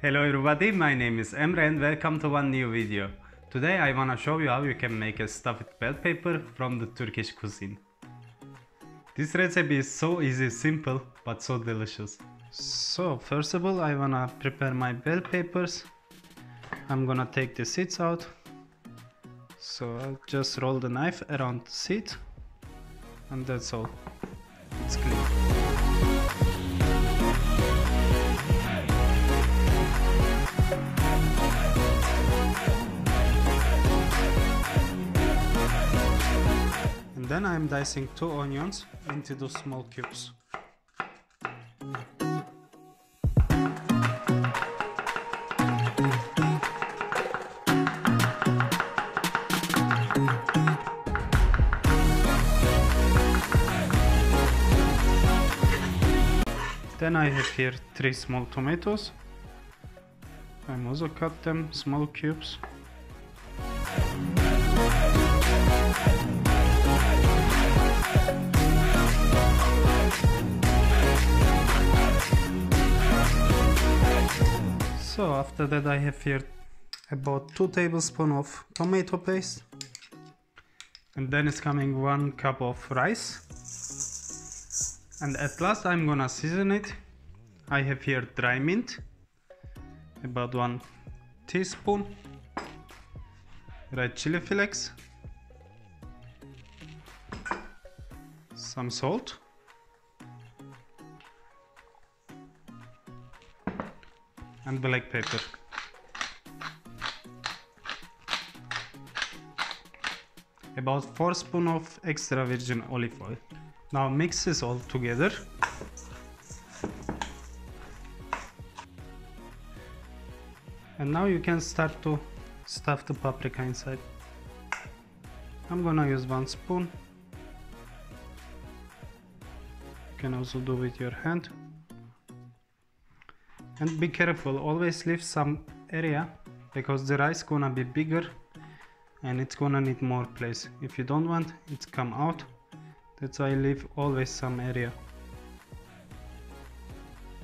Hello everybody, my name is Emre and welcome to one new video. Today I wanna show you how you can make a stuffed bell pepper from the Turkish cuisine. This recipe is so easy, simple, but so delicious. So first of all I wanna prepare my bell peppers. I'm gonna take the seeds out. So I'll just roll the knife around the seed and that's all. It's clean. And then I'm dicing 2 onions into the small cubes. Then I have here 3 small tomatoes. I'm also cut them small cubes. So after that I have here about 2 tablespoons of tomato paste, and then is coming 1 cup of rice, and at last I'm gonna season it. I have here dry mint, about 1 teaspoon, red chili flakes, some salt, and black pepper. About 4 spoons of extra virgin olive oil. Now mix this all together. And now you can start to stuff the paprika inside. I'm gonna use 1 spoon. You can also do with your hand. And be careful, always leave some area because the rice gonna be bigger and it's gonna need more place. If you don't want it to come out, that's why I leave always some area.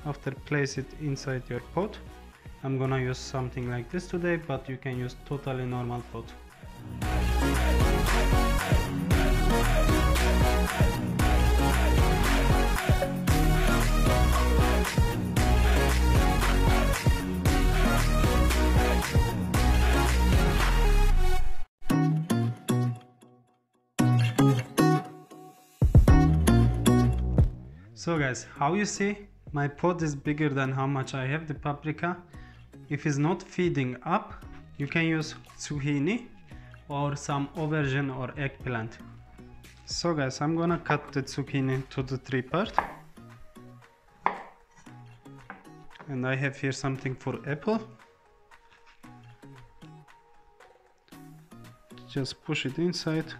After place it inside your pot. I'm gonna use something like this today, but you can use totally normal pot. So guys, how you see, my pot is bigger than how much I have the paprika. If it's not feeding up, you can use zucchini or some aubergine or eggplant. So guys, I'm gonna cut the zucchini to the 3 parts. And I have here something for apple. Just push it inside.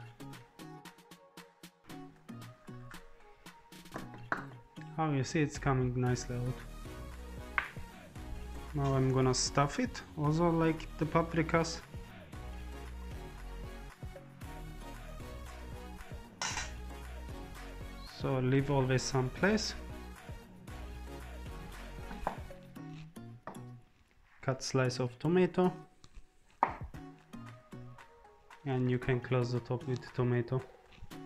How you see, it's coming nicely out. Now I'm gonna stuff it, also like the paprikas. So leave always some place. Cut slice of tomato. And you can close the top with the tomato.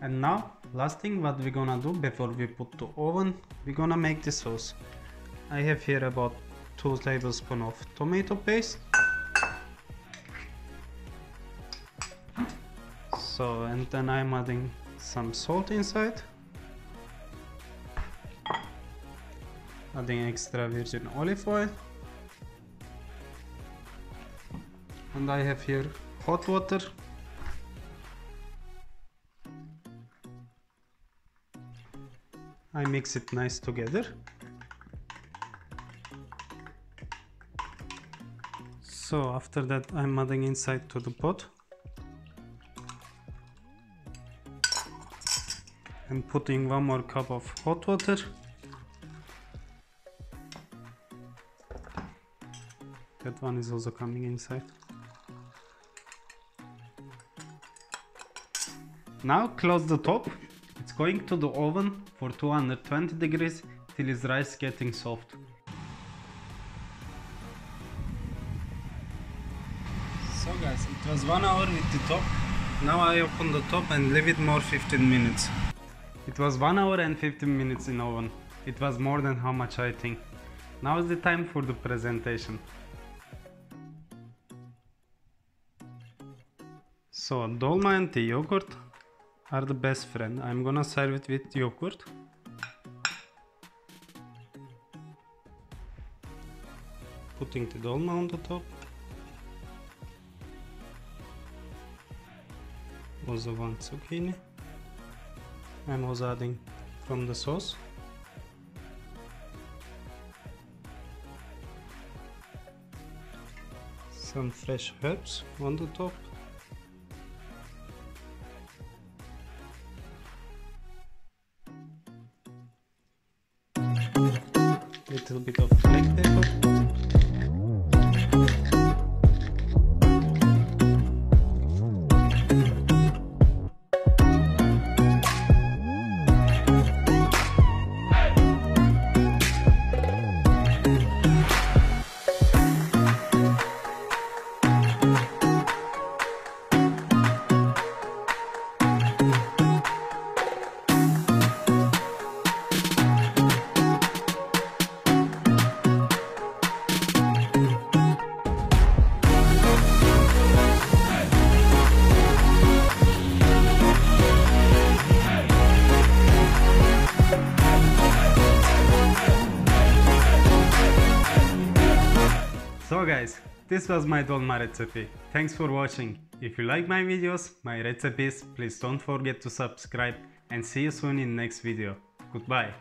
And now, last thing what we're gonna do before we put the oven, we're gonna make the sauce. I have here about 2 tablespoons of tomato paste. So, and then I'm adding some salt inside. Adding extra virgin olive oil. And I have here hot water. I mix it nice together. So after that I'm adding inside to the pot. And putting 1 more cup of hot water. That one is also coming inside. Now close the top. It's going to the oven for 220 degrees till its rice getting soft. guys, it was 1 hour with the top. Now I open the top and leave it more 15 minutes. It was 1 hour and 15 minutes in oven. It was more than how much I think. Now is the time for the presentation. So dolma and the yogurt are the best friend. I'm gonna serve it with yogurt. Putting the dolma on the top. Also 1 zucchini. And was adding from the sauce. Some fresh herbs on the top. Little bit of black pepper. So guys, this was my dolma recipe. Thanks for watching. If you like my videos, my recipes, please don't forget to subscribe and see you soon in next video. Goodbye.